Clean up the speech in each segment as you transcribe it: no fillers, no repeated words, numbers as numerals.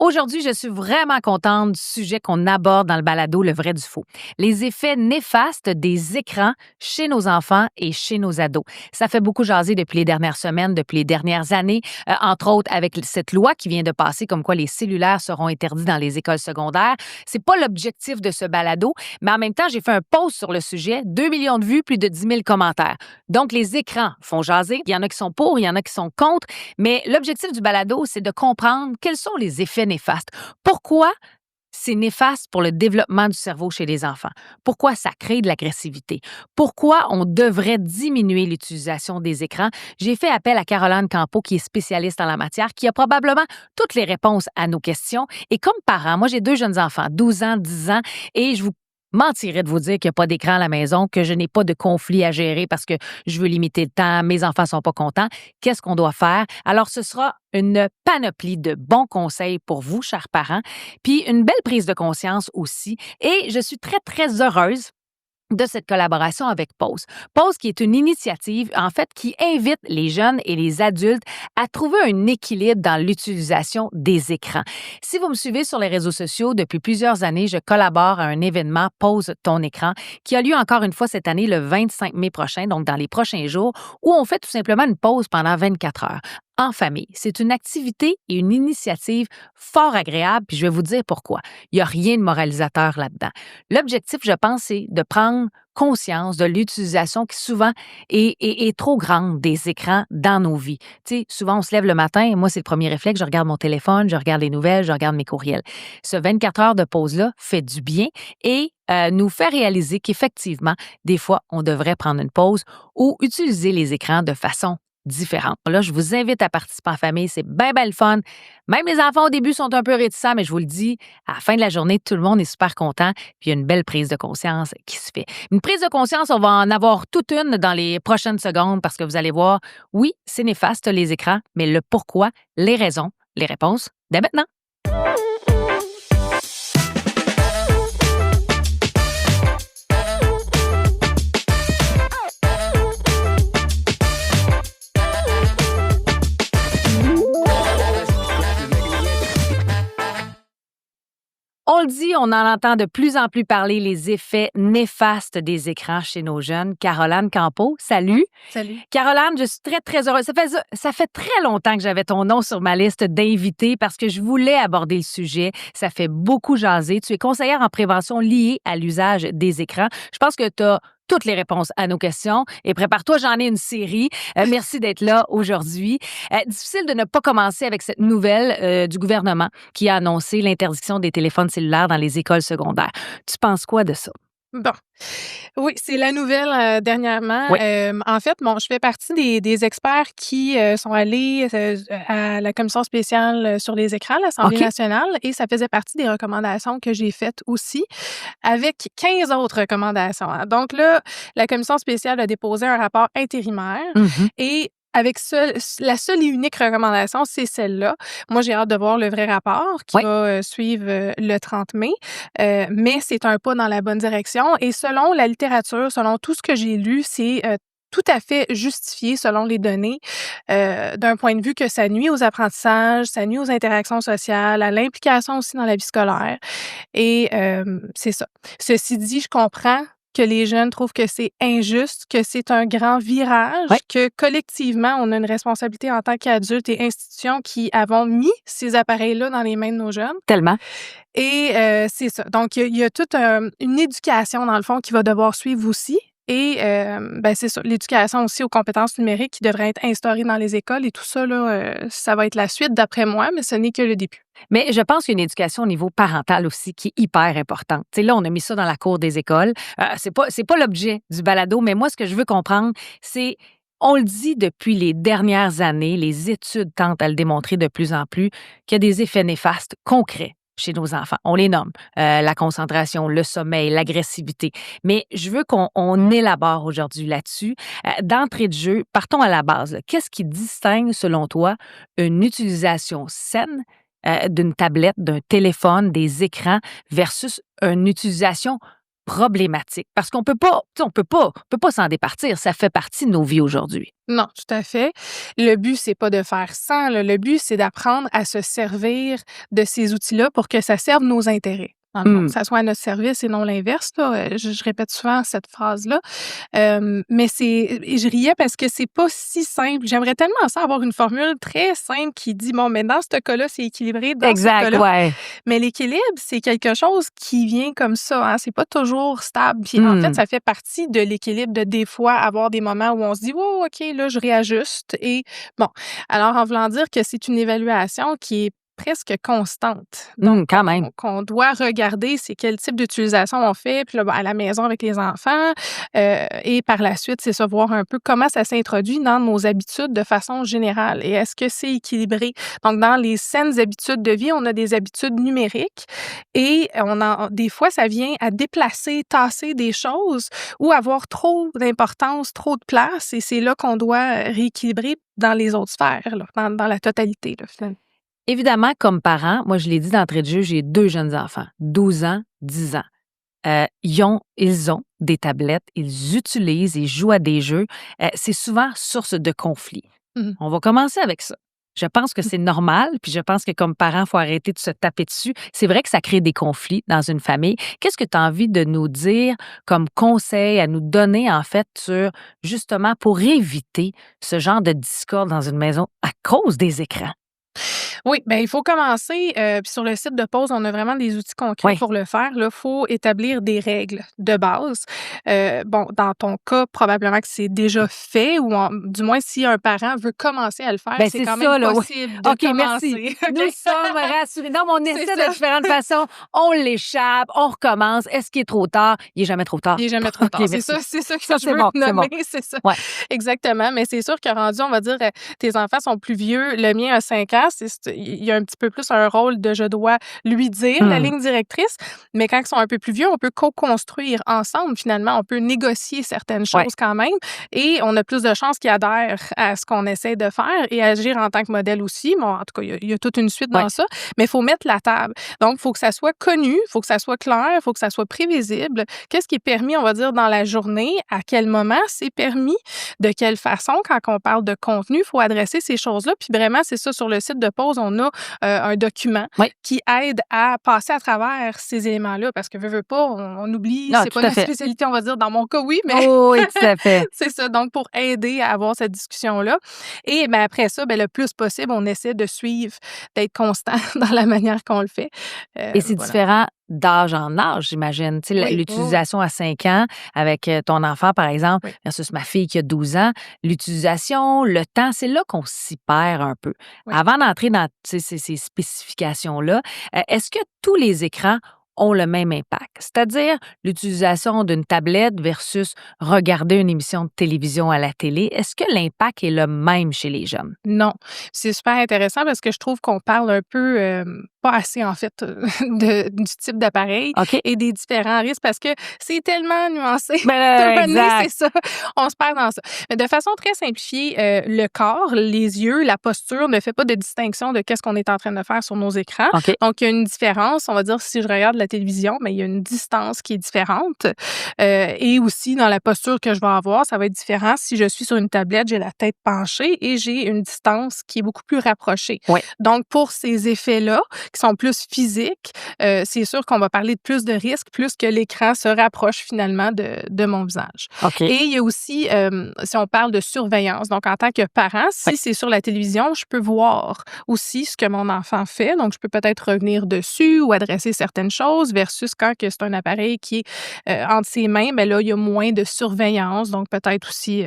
Aujourd'hui, je suis vraiment contente du sujet qu'on aborde dans le balado Le vrai du faux. Les effets néfastes des écrans chez nos enfants et chez nos ados. Ça fait beaucoup jaser depuis les dernières semaines, depuis les dernières années, entre autres avec cette loi qui vient de passer comme quoi les cellulaires seront interdits dans les écoles secondaires. C'est pas l'objectif de ce balado, mais en même temps, j'ai fait un post sur le sujet, 2 millions de vues, plus de 10 000 commentaires. Donc, les écrans font jaser. Il y en a qui sont pour, il y en a qui sont contre, mais l'objectif du balado, c'est de comprendre quels sont les effets néfastes. Pourquoi c'est néfaste pour le développement du cerveau chez les enfants? Pourquoi ça crée de l'agressivité? Pourquoi on devrait diminuer l'utilisation des écrans? J'ai fait appel à Caroline Campeau, qui est spécialiste en la matière, qui a probablement toutes les réponses à nos questions. Et comme parent, moi, j'ai 2 jeunes enfants, 12 ans, 10 ans, et je vous mentirais de vous dire qu'il n'y a pas d'écran à la maison, que je n'ai pas de conflit à gérer parce que je veux limiter le temps, mes enfants ne sont pas contents. Qu'est-ce qu'on doit faire? Alors, ce sera une panoplie de bons conseils pour vous, chers parents, puis une belle prise de conscience aussi. Et je suis très, très heureuse de cette collaboration avec Pause. Pause qui est une initiative, en fait, qui invite les jeunes et les adultes à trouver un équilibre dans l'utilisation des écrans. Si vous me suivez sur les réseaux sociaux, depuis plusieurs années, je collabore à un événement Pause ton écran qui a lieu encore une fois cette année le 25 mai prochain, donc dans les prochains jours, où on fait tout simplement une pause pendant 24 heures en famille. C'est une activité et une initiative fort agréable, puis je vais vous dire pourquoi. Il n'y a rien de moralisateur là-dedans. L'objectif, je pense, c'est de prendre conscience de l'utilisation qui souvent est trop grande des écrans dans nos vies. Tu sais, souvent, on se lève le matin et moi, c'est le premier réflexe, je regarde mon téléphone, je regarde les nouvelles, je regarde mes courriels. Ce 24 heures de pause-là fait du bien et nous fait réaliser qu'effectivement, des fois, on devrait prendre une pause ou utiliser les écrans de façon différente. Là, je vous invite à participer en famille. C'est bien, bien le fun. Même les enfants, au début, sont un peu réticents, mais je vous le dis, à la fin de la journée, tout le monde est super content. Puis il y a une belle prise de conscience qui se fait. Une prise de conscience, on va en avoir toute une dans les prochaines secondes parce que vous allez voir, oui, c'est néfaste, les écrans, mais le pourquoi, les raisons, les réponses, dès maintenant. On le dit, on en entend de plus en plus parler, les effets néfastes des écrans chez nos jeunes. Caroline Campeau, salut. Salut. Caroline, je suis très, très heureuse. Ça fait très longtemps que j'avais ton nom sur ma liste d'invités parce que je voulais aborder le sujet. Ça fait beaucoup jaser. Tu es conseillère en prévention liée à l'usage des écrans. Je pense que tu as toutes les réponses à nos questions. Et prépare-toi, j'en ai une série. Merci d'être là aujourd'hui. Difficile de ne pas commencer avec cette nouvelle du gouvernement qui a annoncé l'interdiction des téléphones cellulaires dans les écoles secondaires. Tu penses quoi de ça? Bon. Oui, c'est la nouvelle dernièrement. Oui. En fait, bon, je fais partie des experts qui sont allés à la commission spéciale sur les écrans, l'Assemblée OK. nationale, et ça faisait partie des recommandations que j'ai faites aussi, avec 15 autres recommandations, hein. Donc là, la commission spéciale a déposé un rapport intérimaire Mhm. et avec la seule et unique recommandation, c'est celle-là. Moi, j'ai hâte de voir le vrai rapport qui Oui. va suivre le 30 mai, mais c'est un pas dans la bonne direction. Et selon la littérature, selon tout ce que j'ai lu, c'est tout à fait justifié selon les données, d'un point de vue que ça nuit aux apprentissages, ça nuit aux interactions sociales, à l'implication aussi dans la vie scolaire. Et c'est ça. Ceci dit, je comprends que les jeunes trouvent que c'est injuste, que c'est un grand virage, Ouais. que collectivement, on a une responsabilité en tant qu'adultes et institutions qui avons mis ces appareils-là dans les mains de nos jeunes. Tellement. Et c'est ça. Donc, il y a toute une éducation, dans le fond, qui va devoir suivre aussi. Et ben c'est ça, l'éducation aussi aux compétences numériques qui devraient être instaurées dans les écoles et tout ça, là, ça va être la suite d'après moi, mais ce n'est que le début. Mais je pense qu'il y a une éducation au niveau parental aussi qui est hyper importante. Tu sais, là, on a mis ça dans la cour des écoles. C'est pas l'objet du balado, mais moi, ce que je veux comprendre, c'est, on le dit depuis les dernières années, les études tentent à le démontrer de plus en plus, qu'il y a des effets néfastes concrets chez nos enfants. On les nomme, la concentration, le sommeil, l'agressivité. Mais je veux qu'on élabore aujourd'hui là-dessus. D'entrée de jeu, partons à la base, là. Qu'est-ce qui distingue, selon toi, une utilisation saine d'une tablette, d'un téléphone, des écrans versus une utilisation problématique? Parce qu'on peut pas, tu sais, on peut pas s'en départir. Ça fait partie de nos vies aujourd'hui. Non, tout à fait. Le but, c'est pas de faire sans, là. Le but, c'est d'apprendre à se servir de ces outils-là pour que ça serve nos intérêts, dans le fond, que Mmh. ça soit à notre service et non l'inverse, là. Je répète souvent cette phrase-là. Mais et je riais parce que c'est pas si simple. J'aimerais tellement ça avoir une formule très simple qui dit: «Bon, mais dans ce cas-là, c'est équilibré, dans ce Exact, cas-là». ouais. Mais l'équilibre, c'est quelque chose qui vient comme ça, hein, c'est pas toujours stable. Puis en fait, Mmh. ça fait partie de l'équilibre de des fois avoir des moments où on se dit: «Oh OK, là, je réajuste» et bon. Alors en voulant dire que c'est une évaluation qui est presque constante. Donc Quand même. qu'on doit regarder c'est quel type d'utilisation on fait, puis là, à la maison avec les enfants, et par la suite, c'est ça, voir un peu comment ça s'introduit dans nos habitudes de façon générale et est-ce que c'est équilibré? Donc dans les saines habitudes de vie, on a des habitudes numériques et des fois, ça vient à déplacer, tasser des choses ou avoir trop d'importance, trop de place et c'est là qu'on doit rééquilibrer dans les autres sphères, là, dans la totalité, là, finalement. Évidemment, comme parent, moi, je l'ai dit d'entrée de jeu, j'ai 2 jeunes enfants, 12 ans, 10 ans. Ils ont des tablettes, ils utilisent, ils jouent à des jeux. C'est souvent source de conflits. Mmh On va commencer avec ça. Je pense que c'est normal, puis je pense que comme parent, il faut arrêter de se taper dessus. C'est vrai que ça crée des conflits dans une famille. Qu'est-ce que tu as envie de nous dire comme conseil à nous donner, en fait, sur justement pour éviter ce genre de discorde dans une maison à cause des écrans? Oui, ben il faut commencer, puis sur le site de pause, on a vraiment des outils concrets Oui. pour le faire. Il faut établir des règles de base. Bon, dans ton cas, probablement que c'est déjà fait ou du moins si un parent veut commencer à le faire, Ben c'est c'est quand ça, même là, oui. possible de OK, merci. commencer. Nous OK? sommes rassurés. Non, mais on C'est essaie de ça. différentes façons. On l'échappe, on recommence. Est-ce qu'il est trop tard? Il est jamais trop tard. Il est jamais trop OK, tard. merci. C'est ça que Ça, je c'est veux bon, c'est bon. nommer, c'est ça. Ouais. Exactement, mais c'est sûr que rendu, on va dire, tes enfants sont plus vieux. Le mien a 5 ans, il y a un petit peu plus un rôle de je dois lui dire la Mmh. ligne directrice, mais quand ils sont un peu plus vieux, on peut co-construire ensemble finalement, on peut négocier certaines Ouais. choses quand même et on a plus de chances qu'ils adhèrent à ce qu'on essaie de faire et agir en tant que modèle aussi. Bon, en tout cas, il y a toute une suite Ouais. dans ça, mais il faut mettre la table. Donc, il faut que ça soit connu, il faut que ça soit clair, il faut que ça soit prévisible. Qu'est-ce qui est permis, on va dire, dans la journée? À quel moment c'est permis? De quelle façon? Quand on parle de contenu, il faut adresser ces choses-là. Puis vraiment, c'est ça, sur le site de pause, on a un document Oui. qui aide à passer à travers ces éléments-là parce que veut pas, on oublie, Non, c'est tout pas à notre fait. spécialité, on va dire. Dans mon cas, oui, mais Oh oui, tout à fait. c'est ça. Donc, pour aider à avoir cette discussion-là. Et ben, après ça, ben, le plus possible, on essaie de suivre, d'être constant dans la manière qu'on le fait. Et c'est Voilà. différent d'âge en âge, j'imagine. Tu sais, Oui, oui, l'utilisation à 5 ans avec ton enfant, par exemple, oui, versus ma fille qui a 12 ans, l'utilisation, le temps, c'est là qu'on s'y perd un peu. oui. Avant d'entrer dans tu sais, ces spécifications-là, est-ce que tous les écrans ont le même impact? C'est-à-dire l'utilisation d'une tablette versus regarder une émission de télévision à la télé, est-ce que l'impact est le même chez les jeunes? Non, c'est super intéressant parce que je trouve qu'on parle un peu, pas assez en fait, du type d'appareil OK? et des différents risques parce que c'est tellement nuancé. Ben, À un moment donné, c'est exact. ça, on se perd dans ça. Mais de façon très simplifiée, le corps, les yeux, la posture ne fait pas de distinction de qu'est-ce qu'on est en train de faire sur nos écrans. OK. Donc il y a une différence, on va dire si je regarde la télévision, mais il y a une distance qui est différente, et aussi dans la posture que je vais avoir, ça va être différent. Si je suis sur une tablette, j'ai la tête penchée et j'ai une distance qui est beaucoup plus rapprochée. Oui. Donc pour ces effets-là, qui sont plus physiques, c'est sûr qu'on va parler de plus de risques, plus que l'écran se rapproche finalement de mon visage. OK. Et il y a aussi, si on parle de surveillance, donc en tant que parent, si Oui. c'est sur la télévision, je peux voir aussi ce que mon enfant fait, donc je peux peut-être revenir dessus ou adresser certaines choses versus quand que c'est un appareil qui est, entre ses mains, ben là, il y a moins de surveillance, donc peut-être aussi,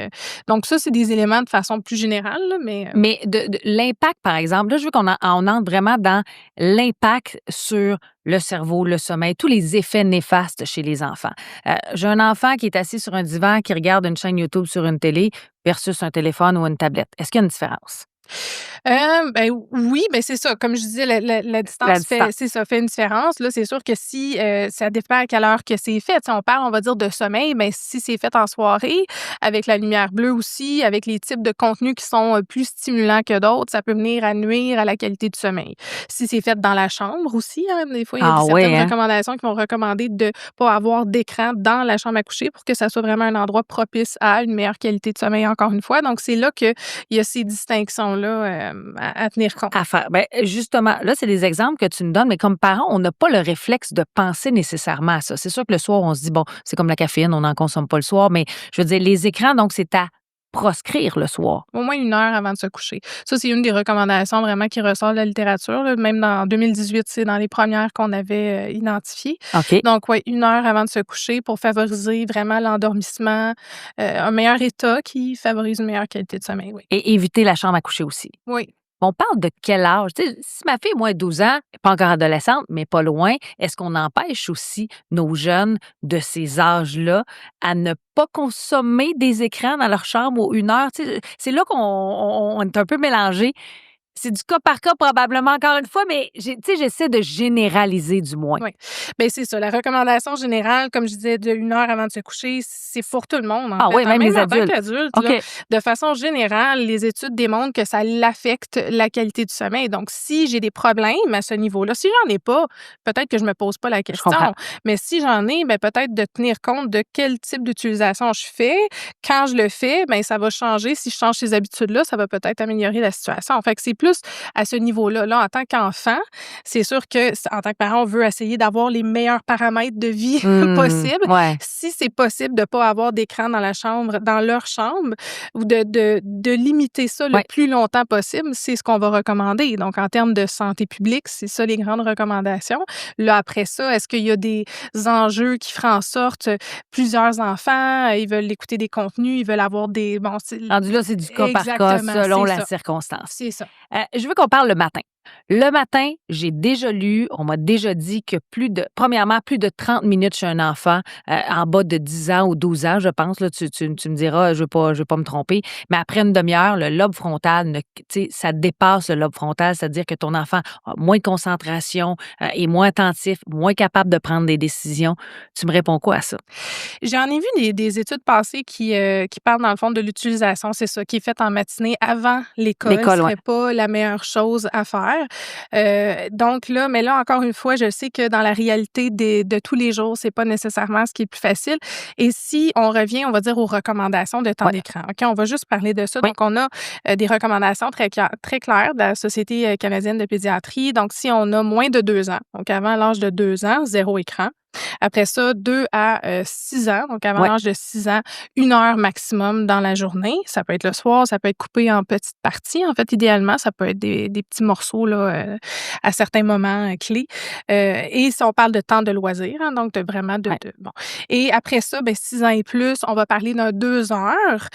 donc ça, c'est des éléments de façon plus générale, là, mais Mais de l'impact, par exemple, là, je veux on entre vraiment dans l'impact sur le cerveau, le sommeil, tous les effets néfastes chez les enfants. J'ai un enfant qui est assis sur un divan, qui regarde une chaîne YouTube sur une télé versus un téléphone ou une tablette. Est-ce qu'il y a une différence? Ben, oui, ben, c'est ça. Comme je disais, la La distance distance. fait une différence. Là, c'est sûr que si, ça dépend à quelle heure que c'est fait. Tu sais, on parle, on va dire, de sommeil, mais si c'est fait en soirée, avec la lumière bleue aussi, avec les types de contenus qui sont, plus stimulants que d'autres, ça peut venir à nuire à la qualité du sommeil. Si c'est fait dans la chambre aussi, hein, des fois, il y a Ah ouais, certaines hein? recommandations qui vont recommander de pas avoir d'écran dans la chambre à coucher pour que ça soit vraiment un endroit propice à une meilleure qualité de sommeil, encore une fois. Donc c'est là qu'il y a ces distinctions-là, à tenir compte. À faire. Ben, justement, là, c'est des exemples que tu nous donnes, mais comme parents, on n'a pas le réflexe de penser nécessairement à ça. C'est sûr que le soir, on se dit, bon, c'est comme la caféine, on n'en consomme pas le soir, mais je veux dire, les écrans, donc, c'est à proscrire le soir. Au moins 1 heure avant de se coucher. Ça, c'est une des recommandations vraiment qui ressort de la littérature, là. Même en 2018, c'est dans les premières qu'on avait, identifiées. OK. Donc ouais, 1 heure avant de se coucher pour favoriser vraiment l'endormissement, un meilleur état qui favorise une meilleure qualité de sommeil, oui. Et éviter la chambre à coucher aussi. Oui. On parle de quel âge? Tu sais, si ma fille, moi, a 12 ans, pas encore adolescente, mais pas loin, est-ce qu'on empêche aussi nos jeunes de ces âges-là à ne pas consommer des écrans dans leur chambre aux 1 heure? Tu sais, c'est là qu'on est un peu mélangé. C'est du cas par cas probablement encore une fois, mais tu sais, j'essaie de généraliser du moins. Oui. Bien, c'est ça. La recommandation générale, comme je disais, de 1 heure avant de se coucher, c'est pour tout le monde, en Ah fait, oui, hein. même Même les en tant adultes. qu'adulte, là, OK. de façon générale, les études démontrent que ça l'affecte la qualité du sommeil. Donc, si j'ai des problèmes à ce niveau-là, si j'en ai pas, peut-être que je me pose pas la Je comprends. question. Mais si j'en ai, bien, peut-être de tenir compte de quel type d'utilisation je fais. Quand je le fais, bien, ça va changer. Si je change ces habitudes-là, ça va peut-être améliorer la situation. Fait que c'est plus à ce niveau-là. Là, en tant qu'enfant, c'est sûr que, en tant que parent, on veut essayer d'avoir les meilleurs paramètres de vie possibles. Ouais. Si c'est possible de pas avoir d'écran dans la chambre, dans leur chambre, ou de limiter ça le Ouais. plus longtemps possible, c'est ce qu'on va recommander. Donc, en termes de santé publique, c'est ça les grandes recommandations. Là, après ça, est-ce qu'il y a des enjeux qui feraient en sorte, plusieurs enfants, ils veulent écouter des contenus, ils veulent avoir des bon, c'est Rendu là, c'est du cas par cas exactement, selon c'est la ça, circonstance. c'est ça. Je veux qu'on parle le matin. Le matin, j'ai déjà lu, on m'a déjà dit que premièrement, plus de 30 minutes chez un enfant en bas de 10 ans ou 12 ans, je pense, là, tu me diras, je veux pas me tromper, mais après une demi-heure, le lobe frontal, tu sais, ça dépasse le lobe frontal, c'est-à-dire que ton enfant a moins de concentration, est moins attentif, moins capable de prendre des décisions. Tu me réponds quoi à ça? J'en ai vu des études passées qui parlent, dans le fond, de l'utilisation, c'est ça, qui est faite en matinée avant l'école, L'école, ouais. serait pas la meilleure chose à faire. Donc là, mais là, encore une fois, je sais que dans la réalité de tous les jours, c'est pas nécessairement ce qui est le plus facile. Et si on revient, on va dire, aux recommandations de temps Ouais. d'écran, OK? On va juste parler de ça. Oui. Donc, on a des recommandations très claires de la Société canadienne de pédiatrie. Donc, si on a moins de 2 ans, donc avant l'âge de 2 ans, 0 écran. Après ça, 2 à 6 ans, donc avant Ouais. l'âge de 6 ans, 1 heure maximum dans la journée. Ça peut être le soir, ça peut être coupé en petites parties. En fait, idéalement, ça peut être des petits morceaux là, à certains moments clés. Et si on parle de temps de loisir, hein, donc de vraiment Ouais. bon. Et après ça, ben, 6 ans et plus, on va parler d'un 2 heures.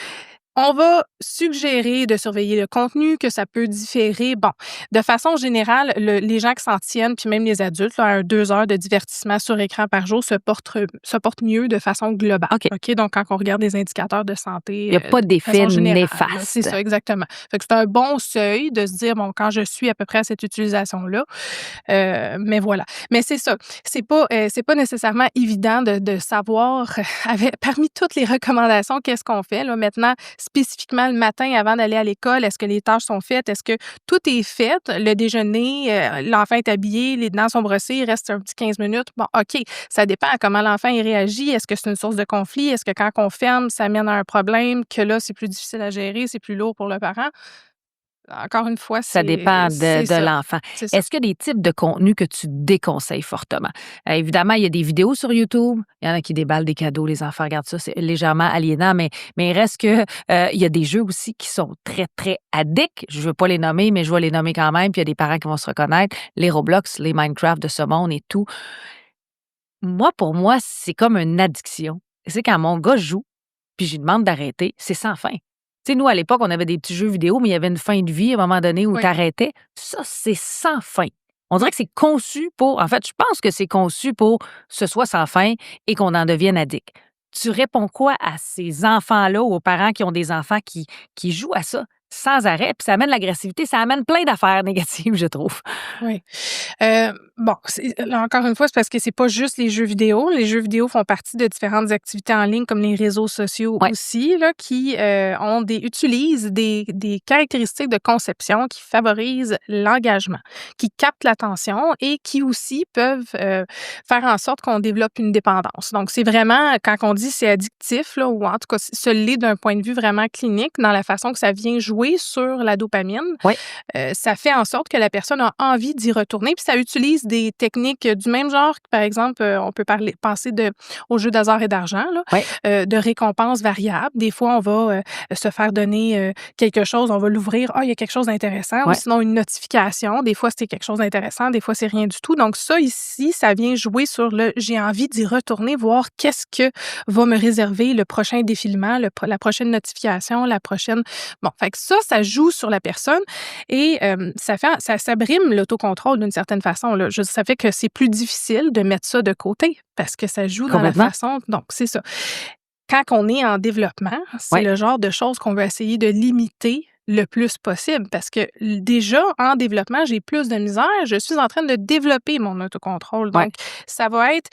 On va suggérer de surveiller le contenu, que ça peut différer. Bon, de façon générale, les gens qui s'en tiennent, puis même les adultes, là, à un 2 heures de divertissement sur écran par jour se portent mieux de façon globale. OK. OK? Donc, quand on regarde des indicateurs de santé, Il n'y a pas de d'effet façon générale, là, c'est néfaste. ça, exactement. Fait que c'est un bon seuil de se dire, bon, quand je suis à peu près à cette utilisation-là, mais voilà. Mais c'est ça, c'est pas nécessairement évident de savoir parmi toutes les recommandations, qu'est-ce qu'on fait, là, maintenant, spécifiquement le matin avant d'aller à l'école, est-ce que les tâches sont faites? Est-ce que tout est fait? Le déjeuner, l'enfant est habillé, les dents sont brossées, il reste un petit 15 minutes. Bon, OK, ça dépend à comment l'enfant y réagit. Est-ce que c'est une source de conflit? Est-ce que quand on ferme, ça mène à un problème, que là, c'est plus difficile à gérer, c'est plus lourd pour le parent? Encore une fois, Ça dépend c'est de ça, l'enfant. c'est ça. Est-ce qu'il y a des types de contenus que tu déconseilles fortement? Évidemment, il y a des vidéos sur YouTube. Il y en a qui déballent des cadeaux, les enfants regardent ça, c'est légèrement aliénant, mais il reste que il y a des jeux aussi qui sont très, très addicts. Je ne veux pas les nommer, mais je vais les nommer quand même, puis il y a des parents qui vont se reconnaître. Les Roblox, les Minecraft de ce monde et tout. Moi, pour moi, c'est comme une addiction. C'est quand mon gars joue, puis je lui demande d'arrêter, c'est sans fin. Tu sais, nous, à l'époque, on avait des petits jeux vidéo, mais il y avait une fin de vie à un moment donné où Oui. tu arrêtais. Ça, c'est sans fin. On dirait que c'est conçu pour. En fait, je pense que c'est conçu pour que ce soit sans fin et qu'on en devienne addict. Tu réponds quoi à ces enfants-là ou aux parents qui ont des enfants qui jouent à ça? sans arrêt, puis ça amène l'agressivité, ça amène plein d'affaires négatives, je trouve. Oui. Bon, là, encore une fois, c'est parce que c'est pas juste les jeux vidéo. Les jeux vidéo font partie de différentes activités en ligne, comme les réseaux sociaux Ouais. aussi, là, qui utilisent des caractéristiques de conception qui favorisent l'engagement, qui captent l'attention et qui aussi peuvent faire en sorte qu'on développe une dépendance. Donc, c'est vraiment, quand on dit c'est addictif, là, ou en tout cas, ce l'est d'un point de vue vraiment clinique, dans la façon que ça vient jouer sur la dopamine, Ouais. ça fait en sorte que la personne a envie d'y retourner. Puis ça utilise des techniques du même genre. Par exemple, on peut penser aux jeux d'hasard et d'argent, là, Ouais. de récompenses variables. Des fois, on va se faire donner quelque chose, on va l'ouvrir. Ah, il y a quelque chose d'intéressant. Ou Ouais. sinon, une notification. Des fois, c'est quelque chose d'intéressant. Des fois, c'est rien du tout. Donc, ça, ici, ça vient jouer sur le j'ai envie d'y retourner, voir qu'est-ce que va me réserver le prochain défilement, la prochaine notification, la prochaine. Bon, fait que ça joue sur la personne. Et ça brime l'autocontrôle d'une certaine façon, là. Ça fait que c'est plus difficile de mettre ça de côté parce que ça joue dans la Complètement. façon donc c'est ça. Quand on est en développement, c'est Ouais. le genre de choses qu'on veut essayer de limiter le plus possible parce que déjà, en développement, j'ai plus de misère. Je suis en train de développer mon autocontrôle. Ouais. Donc, ça va être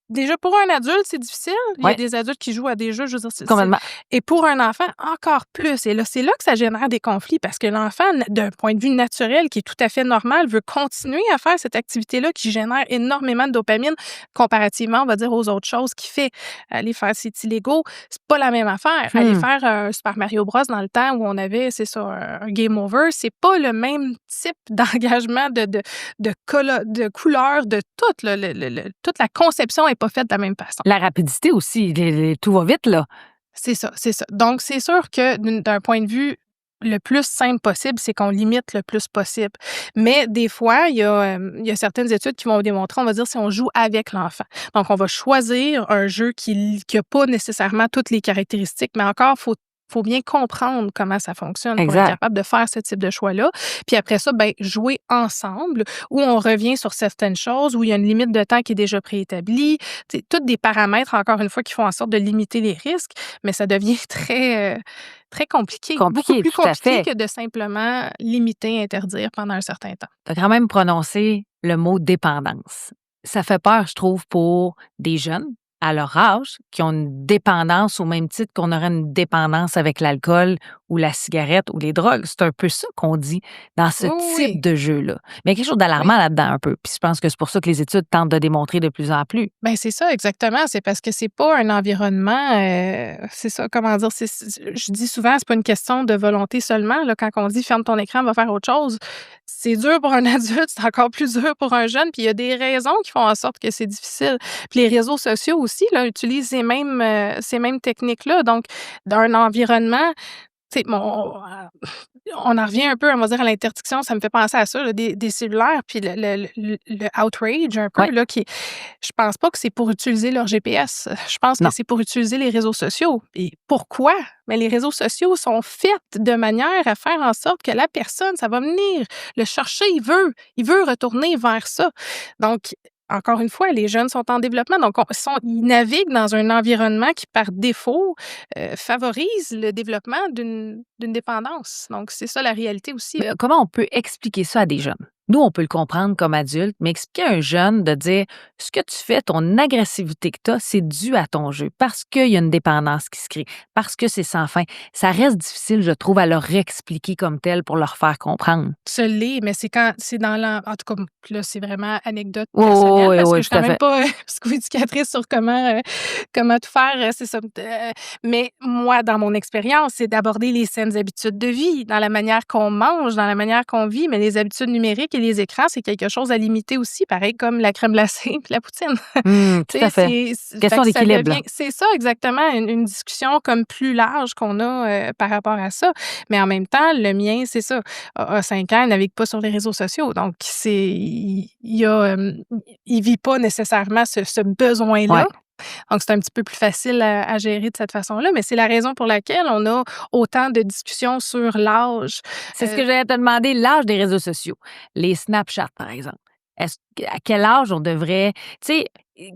déjà, pour un adulte, c'est difficile. Il y a Ouais. des adultes qui jouent à des jeux, je veux dire, Complètement. et pour un enfant, encore plus. Et là, c'est là que ça génère des conflits parce que l'enfant, d'un point de vue naturel, qui est tout à fait normal, veut continuer à faire cette activité-là qui génère énormément de dopamine comparativement, on va dire, aux autres choses qu'il fait. Aller faire ses petits Legos, c'est pas la même affaire. Aller faire un Super Mario Bros dans le temps où on avait, c'est ça, un game over, c'est pas le même type d'engagement, de couleur, de tout. Toute la conception est pas faite de la même façon. La rapidité aussi, tout va vite, là. C'est ça, c'est ça. Donc, c'est sûr que d'un point de vue le plus simple possible, c'est qu'on limite le plus possible. Mais des fois, il y a certaines études qui vont démontrer, on va dire, si on joue avec l'enfant. Donc, on va choisir un jeu qui a pas nécessairement toutes les caractéristiques, mais encore, faut bien comprendre comment ça fonctionne pour être Exact. capable de faire ce type de choix-là. Puis après ça, ben jouer ensemble, où on revient sur certaines choses, où il y a une limite de temps qui est déjà préétablie. C'est tous des paramètres, encore une fois, qui font en sorte de limiter les risques, mais ça devient très compliqué. Beaucoup Compliqué, plus tout à compliqué fait. que de simplement limiter, interdire pendant un certain temps. Tu as quand même prononcé le mot dépendance. Ça fait peur, je trouve, pour des jeunes à leur âge qui ont une dépendance au même titre qu'on aurait une dépendance avec l'alcool ou la cigarette ou les drogues. C'est un peu ça qu'on dit dans ce Oui, type oui, de jeu-là. Mais il y a quelque chose oui. d'alarmant là-dedans un peu. Puis je pense que c'est pour ça que les études tentent de démontrer de plus en plus. Ben c'est ça, exactement. C'est parce que c'est pas un environnement, c'est ça, comment dire? Je dis souvent, c'est pas une question de volonté seulement, là, quand on dit: «Ferme ton écran, va faire autre chose». C'est dur pour un adulte, c'est encore plus dur pour un jeune, puis il y a des raisons qui font en sorte que c'est difficile. Puis les réseaux sociaux aussi, là, utilisent ces mêmes techniques-là. Donc, dans un environnement, tu sais, on en revient un peu, on va dire, à l'interdiction. Ça me fait penser à ça, là, des cellulaires, puis le outrage un peu, Ouais. là, je pense pas que c'est pour utiliser leur GPS. Je pense que Non. c'est pour utiliser les réseaux sociaux. Et pourquoi? Mais les réseaux sociaux sont faits de manière à faire en sorte que la personne, ça va venir le chercher. Il veut retourner vers ça. Donc, encore une fois, les jeunes sont en développement, donc ils naviguent dans un environnement qui, par défaut, favorise le développement d'une dépendance. Donc, c'est ça la réalité aussi. Mais comment on peut expliquer ça à des jeunes? Nous, on peut le comprendre comme adultes, mais expliquer à un jeune de dire ce que tu fais, ton agressivité que tu as, c'est dû à ton jeu, parce qu'il y a une dépendance qui se crée, parce que c'est sans fin. Ça reste difficile, je trouve, à leur expliquer comme tel pour leur faire comprendre. Ce l'est, mais c'est quand c'est dans en tout cas, là, c'est vraiment anecdote Oui, personnelle oui, parce que oui, je suis tout quand à même fait. pas psychoéducatrice sur comment tout faire, c'est ça. Mais moi, dans mon expérience, c'est d'aborder les saines habitudes de vie, dans la manière qu'on mange, dans la manière qu'on vit, mais les habitudes numériques et les écrans, c'est quelque chose à limiter aussi, pareil comme la crème glacée puis la poutine. Tout Tu à sais, fait. fait Question que ça d'équilibre, là. devient c'est ça exactement, une discussion comme plus large qu'on a, par rapport à ça. Mais en même temps, le mien, c'est ça, a 5 ans, il navigue pas sur les réseaux sociaux. Donc il vit pas nécessairement ce besoin-là. Ouais. Donc c'est un petit peu plus facile à gérer de cette façon-là, mais c'est la raison pour laquelle on a autant de discussions sur l'âge. C'est ce que j'allais te demander, l'âge des réseaux sociaux. Les Snapchat, par exemple. À quel âge on devrait. Tu sais,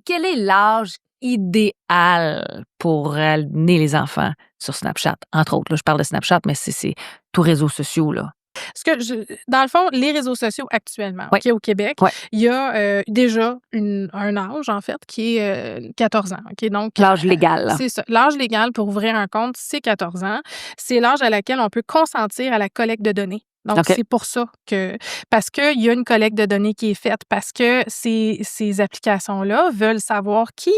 quel est l'âge idéal pour amener les enfants sur Snapchat? Entre autres, là, je parle de Snapchat, mais c'est tous réseaux sociaux, là? Dans le fond, les réseaux sociaux actuellement, Oui. OK, au Québec, Oui. il y a déjà un âge, en fait, qui est 14 ans. OK, donc, L'âge légal, là. c'est ça. L'âge légal pour ouvrir un compte, c'est 14 ans. C'est l'âge à laquelle on peut consentir à la collecte de données. Donc, OK. c'est pour ça parce qu'il y a une collecte de données qui est faite, parce que ces applications-là veulent savoir qui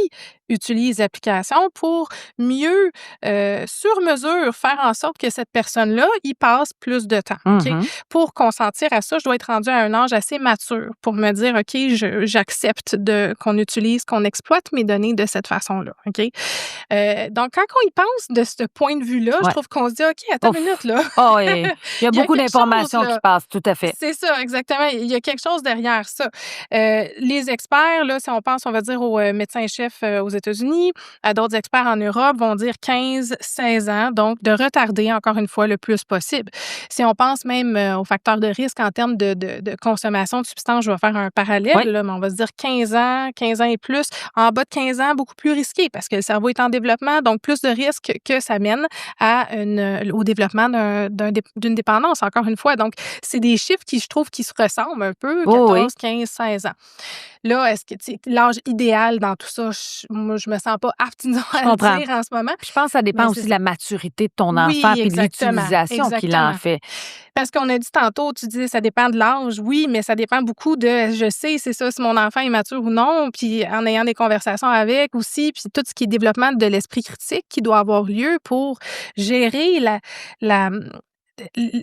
utilise l'application pour mieux, sur mesure, faire en sorte que cette personne-là y passe plus de temps, OK? Mhm. Pour consentir à ça, je dois être rendue à un âge assez mature pour me dire: «OK, j'accepte qu'on utilise, qu'on exploite mes données de cette façon-là», OK? Donc quand on y pense de ce point de vue-là, je Ouais. trouve qu'on se dit: «OK, attends une Ouf. minute, là». Ah oui, il y a Il y a beaucoup quelque chose, d'informations qui là. passent, tout à fait. C'est ça, exactement. Il y a quelque chose derrière ça. Les experts, là, si on pense, on va dire aux médecins-chefs aux États-Unis, à d'autres experts en Europe, vont dire 15-16 ans, donc de retarder encore une fois le plus possible. Si on pense même aux facteurs de risque en termes de consommation de substances, je vais faire un parallèle, Oui. là, mais on va se dire 15 ans et plus. En bas de 15 ans, beaucoup plus risqué parce que le cerveau est en développement, donc plus de risques que ça mène au développement d'une dépendance, encore une fois. Donc, c'est des chiffres qui, je trouve, qui se ressemblent un peu, Oh oui. 14, 15, 16 ans. Là, est-ce que, tu sais, l'âge idéal dans tout ça, moi, je me sens pas apte, disons, Je à le comprends. dire en ce moment, Puis je pense que ça mais dépend c'est aussi de ça. la maturité de ton enfant Oui, puis de exactement, l'utilisation qu'il en exactement. fait. Parce qu'on a dit tantôt, tu disais, ça dépend de l'âge. Oui, mais ça dépend beaucoup de, je sais, c'est ça, si mon enfant est mature ou non, puis en ayant des conversations avec aussi, puis tout ce qui est développement de l'esprit critique qui doit avoir lieu pour gérer la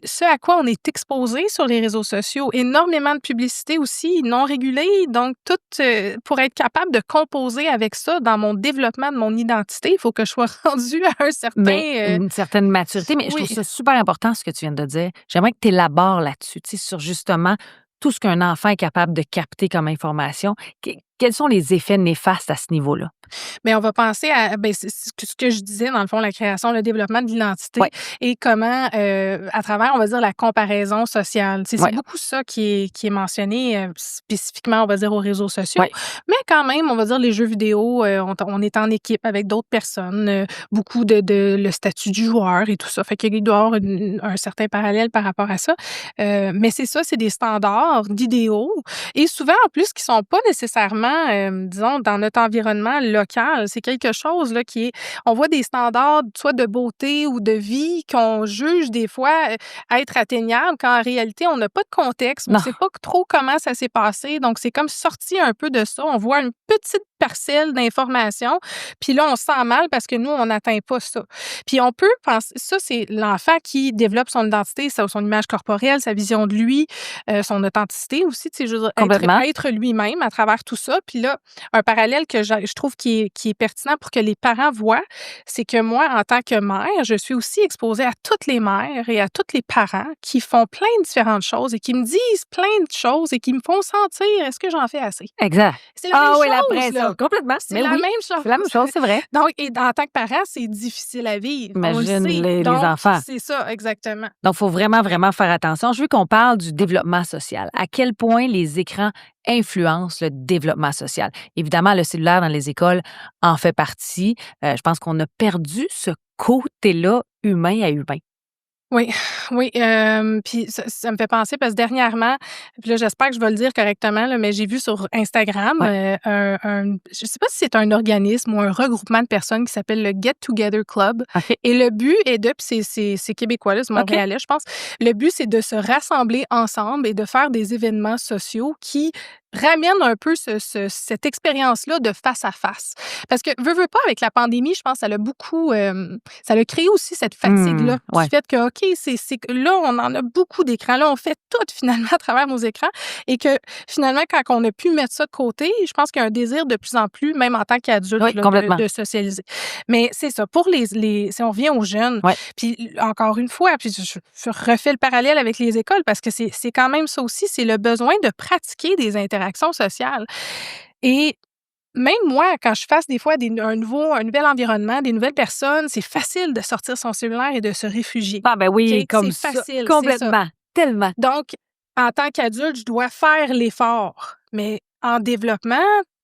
ce à quoi on est exposé sur les réseaux sociaux. Énormément de publicité aussi, non régulée. Donc, tout, pour être capable de composer avec ça dans mon développement de mon identité, il faut que je sois rendue à un Mais certain, une certaine maturité. Mais je trouve oui. ça super important ce que tu viens de dire. J'aimerais que tu élabores là-dessus, tu sais, sur justement tout ce qu'un enfant est capable de capter comme information. Quels sont les effets néfastes à ce niveau-là? Mais on va penser à c'est ce que je disais dans le fond, la création, le développement de l'identité Oui. et comment, à travers, on va dire, la comparaison sociale. Tu sais, Oui. c'est beaucoup ça qui est mentionné, spécifiquement, on va dire, aux réseaux sociaux. Oui. Mais quand même, on va dire, les jeux vidéo, on est en équipe avec d'autres personnes, beaucoup de le statut du joueur et tout ça. Fait qu'il doit y avoir un certain parallèle par rapport à ça. Mais c'est ça, c'est des standards d'idéaux et souvent, en plus, qui sont pas nécessairement, disons, dans notre environnement local. C'est quelque chose là qui est on voit des standards soit de beauté ou de vie qu'on juge des fois, être atteignables quand en réalité on n'a pas de contexte, on ne Non. sait pas trop comment ça s'est passé. Donc c'est comme sorti un peu de ça. On voit une petite parcelle d'informations, puis là on se sent mal parce que nous on n'atteint pas ça. Puis on peut penser ça c'est l'enfant qui développe son identité, son image corporelle, sa vision de lui, son authenticité aussi, tu sais, je veux dire, Complètement. être lui-même à travers tout ça. Puis là, un parallèle que je trouve qui est pertinent pour que les parents voient, c'est que moi, en tant que mère, je suis aussi exposée à toutes les mères et à tous les parents qui font plein de différentes choses et qui me disent plein de choses et qui me font sentir: «Est-ce que j'en fais assez?» Exact. C'est la même Ah oui, la chose, là. pression. Complètement. C'est Mais la oui, même chose. c'est la même chose, c'est vrai. Donc en tant que parent, c'est difficile à vivre, on le Imagine sait. les Donc enfants. c'est ça, exactement. Donc, il faut vraiment, vraiment faire attention. Je veux qu'on parle du développement social. À quel point les écrans influencent le développement social? Évidemment, le cellulaire dans les écoles en fait partie. Je pense qu'on a perdu ce côté-là humain à humain. Oui, oui, puis ça me fait penser parce que dernièrement, puis là, j'espère que je vais le dire correctement, là, mais j'ai vu sur Instagram, Ouais. je sais pas si c'est un organisme ou un regroupement de personnes qui s'appelle le Get Together Club OK. et le but est puis c'est québécois, là, c'est OK. montréalais, je pense. Le but, c'est de se rassembler ensemble et de faire des événements sociaux qui ramènent un peu cette expérience-là de face à face. Parce que veux pas, avec la pandémie, je pense que ça l'a beaucoup, ça a créé aussi cette fatigue-là, Ouais. du fait que, OK, c'est que là, on en a beaucoup d'écrans. Là, on fait tout finalement à travers nos écrans et que finalement, quand on a pu mettre ça de côté, je pense qu'il y a un désir de plus en plus, même en tant qu'adulte, Oui, là, complètement. de socialiser. Mais c'est ça, pour si on revient aux jeunes, Ouais. puis encore une fois, puis je refais le parallèle avec les écoles parce que c'est quand même ça aussi, c'est le besoin de pratiquer des interactions sociales. Et même moi, quand je fasse des fois un nouvel environnement, des nouvelles personnes, c'est facile de sortir son cellulaire et de se réfugier. Ah ben oui, OK? comme C'est ça. facile, c'est ça. Complètement. Tellement. Donc, en tant qu'adulte, je dois faire l'effort. Mais en développement,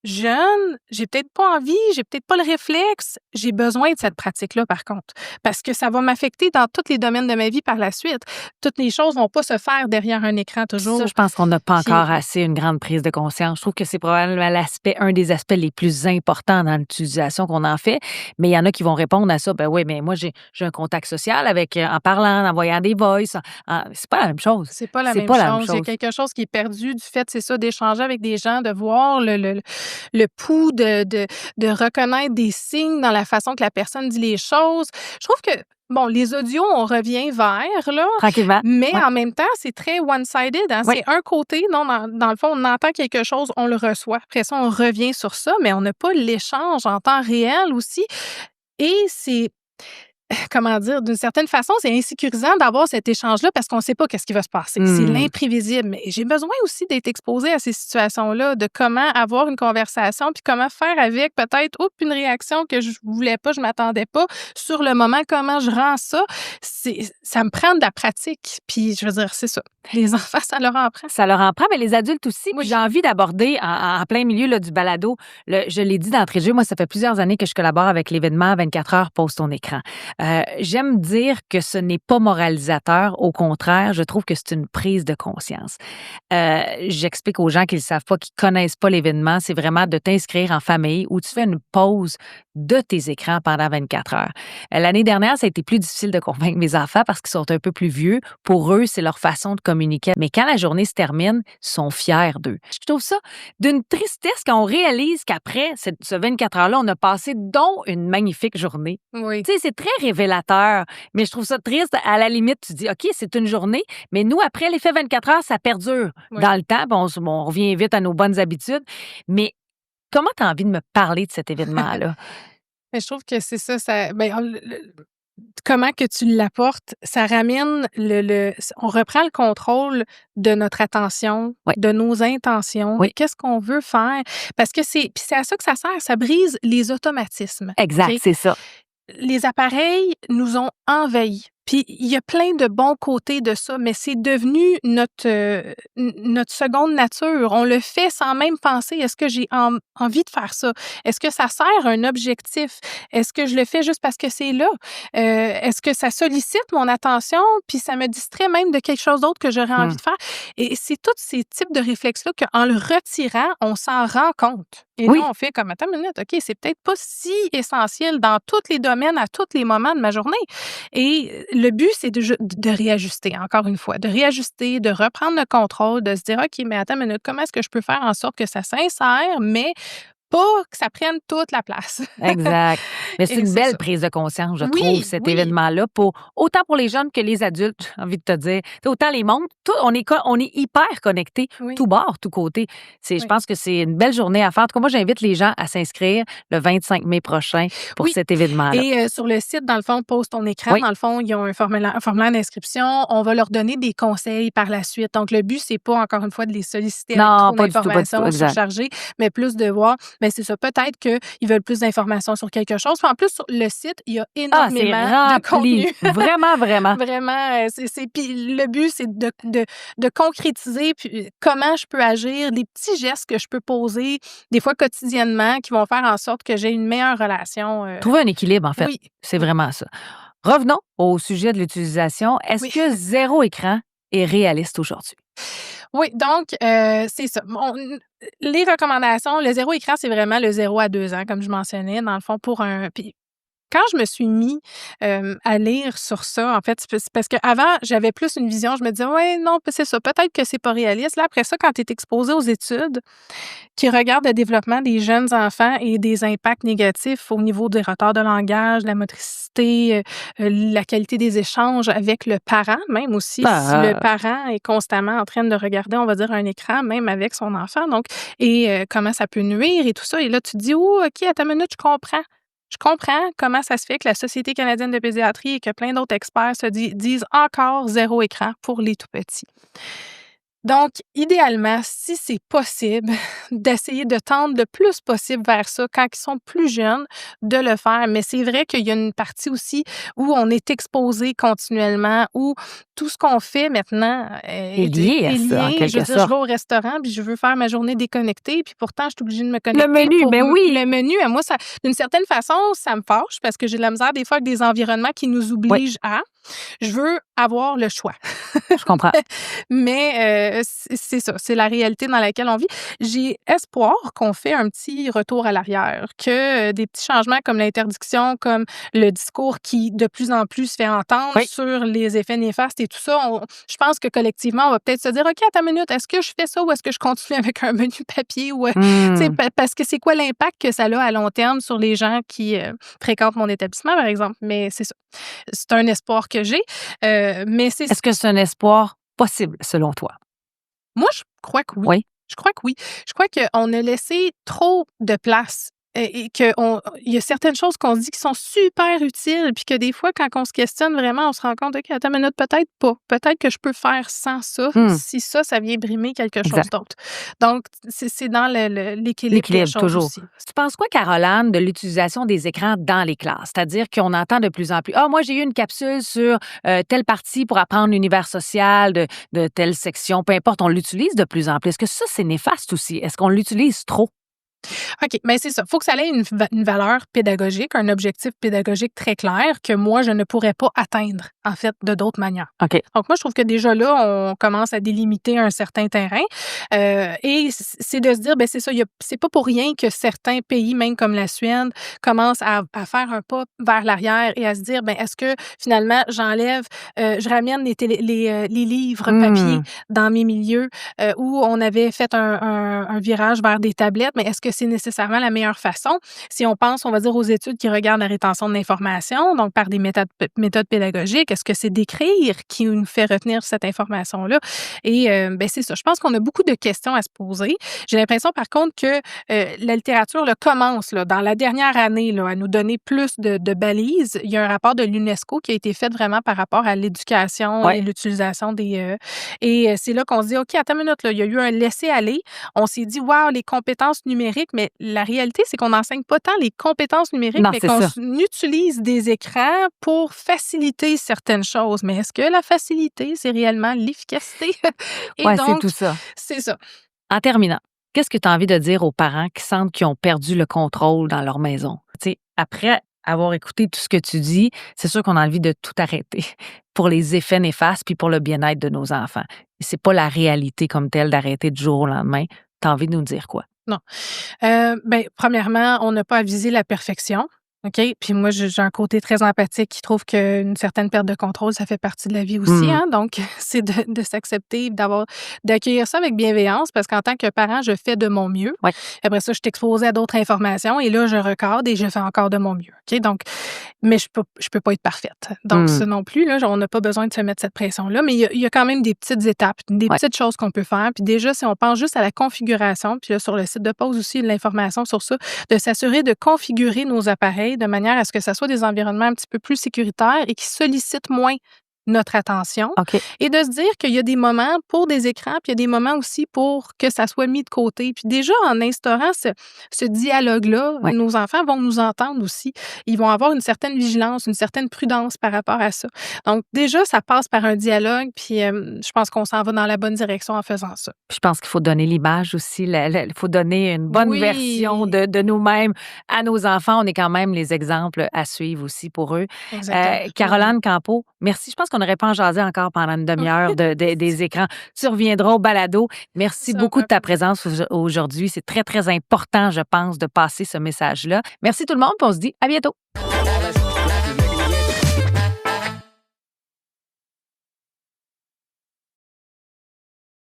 jeune, j'ai peut-être pas envie, j'ai peut-être pas le réflexe. J'ai besoin de cette pratique-là, par contre, parce que ça va m'affecter dans tous les domaines de ma vie par la suite. Toutes les choses vont pas se faire derrière un écran Ça, je toujours. pense qu'on n'a pas Puis encore assez une grande prise de conscience. Je trouve que c'est probablement un des aspects les plus importants dans l'utilisation qu'on en fait. Mais il y en a qui vont répondre à ça, ben oui, mais moi, j'ai un contact social avec, en parlant, en envoyant des voice. C'est pas la même chose. c'est pas la C'est même pas la même chose. Il y a chose. quelque chose qui est perdu du fait, c'est ça, d'échanger avec des gens, de voir le pouls, de reconnaître des signes dans la façon que la personne dit les choses. Je trouve que, bon, les audios, on revient vers, là, Tranquillement. mais Ouais. en même temps, c'est très one-sided, hein. Oui. C'est un côté, non, dans le fond, on entend quelque chose, on le reçoit. Après ça, on revient sur ça, mais on n'a pas l'échange en temps réel aussi. Et c'est comment dire? D'une certaine façon, c'est insécurisant d'avoir cet échange-là parce qu'on ne sait pas qu'est-ce qui va se passer. C'est Mmh. l'imprévisible. Mais j'ai besoin aussi d'être exposée à ces situations-là, de comment avoir une conversation, puis comment faire avec peut-être, oups, une réaction que je voulais pas, je m'attendais pas. Sur le moment, comment je rends ça? Ça me prend de la pratique. Puis, je veux dire, c'est ça. Les enfants, ça leur en prend. Ça leur en prend, mais les adultes aussi. Puis Oui. j'ai envie d'aborder en plein milieu là, du balado, je l'ai dit d'entrée de jeu, moi, ça fait plusieurs années que je collabore avec l'événement 24 heures pose ton écran. J'aime dire que ce n'est pas moralisateur. Au contraire, je trouve que c'est une prise de conscience. J'explique aux gens qui ne le savent pas, qui ne connaissent pas l'événement, c'est vraiment de t'inscrire en famille où tu fais une pause de tes écrans pendant 24 heures. L'année dernière, ça a été plus difficile de convaincre mes enfants parce qu'ils sont un peu plus vieux. Pour eux, c'est leur façon de communiquer. Mais quand la journée se termine, ils sont fiers d'eux. Je trouve ça d'une tristesse quand on réalise qu'après ce 24 heures-là, on a passé donc une magnifique journée. Oui. Tu sais, c'est très révélateur, mais je trouve ça triste. À la limite, tu dis, OK, c'est une journée, mais nous, après l'effet 24 heures, ça perdure Oui. dans le temps. Bon, on revient vite à nos bonnes habitudes. Mais comment tu as envie de me parler de cet événement-là? Mais je trouve que c'est ça, ben, comment que tu l'apportes, ça ramène on reprend le contrôle de notre attention, Oui. de nos intentions, Oui. qu'est-ce qu'on veut faire? Parce que puis c'est à ça que ça sert, ça brise les automatismes. Exact, OK? c'est ça. Les appareils nous ont envahis. Puis il y a plein de bons côtés de ça, mais c'est devenu notre seconde nature. On le fait sans même penser: «Est-ce que j'ai envie de faire ça? Est-ce que ça sert un objectif? Est-ce que je le fais juste parce que c'est là? Est-ce que ça sollicite mon attention, puis ça me distrait même de quelque chose d'autre que j'aurais envie Mmh. de faire?» Et c'est tous ces types de réflexes-là qu'en le retirant, on s'en rend compte. Et Oui. là, on fait comme: «Attends une minute, OK, c'est peut-être pas si essentiel dans tous les domaines, à tous les moments de ma journée». Et le but, c'est de réajuster, encore une fois, de réajuster, de reprendre le contrôle, de se dire: «OK, mais attends une minute, comment est-ce que je peux faire en sorte que ça s'insère, mais pas que ça prenne toute la place?» Exact. Mais c'est Et une c'est belle ça. prise de conscience, je trouve, Oui, cet oui, événement-là, autant pour les jeunes que les adultes, j'ai envie de te dire. Tu sais, autant les mondes, on est hyper connectés, oui, tout bord, tout côté. Je oui. pense que c'est une belle journée à faire. En tout cas, moi, j'invite les gens à s'inscrire le 25 mai prochain pour Oui. cet événement-là. Et sur le site, dans le fond, Pose ton écran, Oui, dans le fond, ils ont un formulaire d'inscription. On va leur donner des conseils par la suite. Donc, le but, c'est pas, encore une fois, de les solliciter avec non, trop pas du tout, pas du tout, d'informations exact. surchargées, mais plus de voir, ben c'est ça, peut-être qu'ils veulent plus d'informations sur quelque chose. Puis en plus, sur le site, il y a Ah, c'est énormément de rempli. contenu. Vraiment, vraiment. Vraiment, puis le but, c'est de concrétiser puis comment je peux agir, des petits gestes que je peux poser, des fois quotidiennement, qui vont faire en sorte que j'ai une meilleure relation. Trouver un équilibre, en fait. Oui, C'est oui, vraiment ça. Revenons au sujet de l'utilisation. Est-ce oui. que zéro écran est réaliste aujourd'hui? Oui, donc c'est ça. Les recommandations, le zéro écran, c'est vraiment le 0 à 2 ans, comme je mentionnais, dans le fond, puis quand je me suis mis, à lire sur ça, en fait, c'est parce qu'avant, j'avais plus une vision, je me disais: «Ouais, non, c'est ça, peut-être que c'est pas réaliste». Là, après ça, quand tu es exposé aux études qui regardent le développement des jeunes enfants et des impacts négatifs au niveau des retards de langage, de la motricité, la qualité des échanges avec le parent, même aussi, si le Ah, parent est constamment en train de regarder, on va dire, un écran, même avec son enfant, donc comment ça peut nuire et tout ça. Et là, tu te dis: «Oh, OK, attends une minute, je comprends». Je comprends comment ça se fait que la Société canadienne de pédiatrie et que plein d'autres experts disent encore zéro écran pour les tout petits. Donc, idéalement, si c'est possible, d'essayer de tendre le plus possible vers ça quand ils sont plus jeunes, de le faire. Mais c'est vrai qu'il y a une partie aussi où on est exposé continuellement, où tout ce qu'on fait maintenant Est lié à est ça, en lié. Je quelque veux dire, je sorte. vais au restaurant puis je veux faire ma journée déconnectée, puis pourtant, je suis obligée de me Le connecter menu, pour ben oui! le menu. À moi, ça, d'une certaine façon, ça me fâche parce que j'ai de la misère des fois avec des environnements qui nous Oui, obligent à. Je veux avoir le choix. je comprends. Mais c'est ça, c'est la réalité dans laquelle on vit. J'ai espoir qu'on fait un petit retour à l'arrière, que, des petits changements comme l'interdiction, comme le discours qui de plus en plus se fait entendre Oui. sur les effets néfastes et tout ça, je pense que collectivement, on va peut-être se dire: «OK, attends une minute, est-ce que je fais ça ou est-ce que je continue avec un menu papier?» ou, tu sais, Mmh. parce que c'est quoi l'impact que ça a à long terme sur les gens qui, fréquentent mon établissement, par exemple? Mais c'est ça. C'est un espoir que j'ai, mais c'est Est-ce que c'est un espoir possible, selon toi? moi, je crois que oui. Oui? Je crois que oui. Je crois qu'on a laissé trop de place et qu'il y a certaines choses qu'on se dit qui sont super utiles, puis que des fois, quand on se questionne vraiment, on se rend compte: «OK, attends une minute, peut-être pas. Peut-être que je peux faire sans ça, Mmh. si ça, ça vient brimer quelque chose Exact. d'autre». Donc, c'est dans l'équilibre des L'équilibre, choses toujours. aussi. Tu penses quoi, Caroline, de l'utilisation des écrans dans les classes? C'est-à-dire qu'on entend de plus en plus: «Ah, moi, j'ai eu une capsule sur, telle partie pour apprendre l'univers social de telle section», peu importe, on l'utilise de plus en plus. Est-ce que ça, c'est néfaste aussi? Est-ce qu'on l'utilise trop? OK, mais c'est ça. Il faut que ça ait une valeur pédagogique, un objectif pédagogique très clair que moi, je ne pourrais pas atteindre, en fait, de d'autres manières. OK. Donc moi, je trouve que déjà là, on commence à délimiter un certain terrain, et c'est de se dire, ben c'est ça, c'est pas pour rien que certains pays, même comme la Suède, commencent à faire un pas vers l'arrière et à se dire, ben est-ce que finalement, je ramène les livres papier Mmh. dans mes milieux, où on avait fait un virage vers des tablettes, mais est-ce que c'est nécessairement la meilleure façon? Si on pense, on va dire, aux études qui regardent la rétention de l'information, donc par des méthodes pédagogiques, est-ce que c'est d'écrire qui nous fait retenir cette information-là? Et ben, c'est ça. Je pense qu'on a beaucoup de questions à se poser. J'ai l'impression, par contre, que la littérature là, commence là, dans la dernière année là, à nous donner plus de balises. Il y a un rapport de l'UNESCO qui a été fait vraiment par rapport à l'éducation et Ouais. l'utilisation et c'est là qu'on se dit, OK, attends une minute, là, il y a eu un laisser-aller. On s'est dit, waouh, les compétences numériques, mais la réalité, c'est qu'on n'enseigne pas tant les compétences numériques, Non, mais c'est qu'on ça. utilise des écrans pour faciliter certaines choses. Mais est-ce que la facilité, c'est réellement l'efficacité? Et Ouais, c'est donc, tout ça. c'est ça. En terminant, qu'est-ce que tu as envie de dire aux parents qui sentent qu'ils ont perdu le contrôle dans leur maison? Tu sais, après avoir écouté tout ce que tu dis, c'est sûr qu'on a envie de tout arrêter pour les effets néfastes puis pour le bien-être de nos enfants. C'est pas la réalité comme telle d'arrêter du jour au lendemain. Tu as envie de nous dire quoi? Non. Ben, premièrement, on n'a pas à viser la perfection, OK? Puis moi, j'ai un côté très empathique qui trouve qu'une certaine perte de contrôle, ça fait partie de la vie aussi, Mmh. hein? Donc, c'est de s'accepter, d'accueillir ça avec bienveillance parce qu'en tant que parent, je fais de mon mieux. Ouais. Après ça, je suis exposée à d'autres informations et là, je recadre et je fais encore de mon mieux, OK? Donc, mais je peux pas être parfaite. Donc Mmh. ça non plus, là, on n'a pas besoin de se mettre cette pression-là, mais il y a quand même des petites étapes, des Ouais. petites choses qu'on peut faire. Puis déjà, si on pense juste à la configuration, puis là, sur le site de Pause aussi, il y a de l'information sur ça, de s'assurer de configurer nos appareils de manière à ce que ça soit des environnements un petit peu plus sécuritaires et qui sollicitent moins notre attention OK. et de se dire qu'il y a des moments pour des écrans, puis il y a des moments aussi pour que ça soit mis de côté. Puis déjà, en instaurant ce dialogue-là, Ouais. nos enfants vont nous entendre aussi. Ils vont avoir une certaine vigilance, une certaine prudence par rapport à ça. Donc déjà, ça passe par un dialogue, puis je pense qu'on s'en va dans la bonne direction en faisant ça. Je pense qu'il faut donner l'image aussi. Il faut donner une bonne version Oui, de nous-mêmes à nos enfants. On est quand même les exemples à suivre aussi pour eux. exactement. Caroline Campeau, merci. Je pense qu'on n'aurait pas en jaser encore pendant une demi-heure des écrans. Tu reviendras au balado. Merci Ça beaucoup m'a de ta présence aujourd'hui. C'est très, très important, je pense, de passer ce message-là. Merci tout le monde, puis on se dit à bientôt.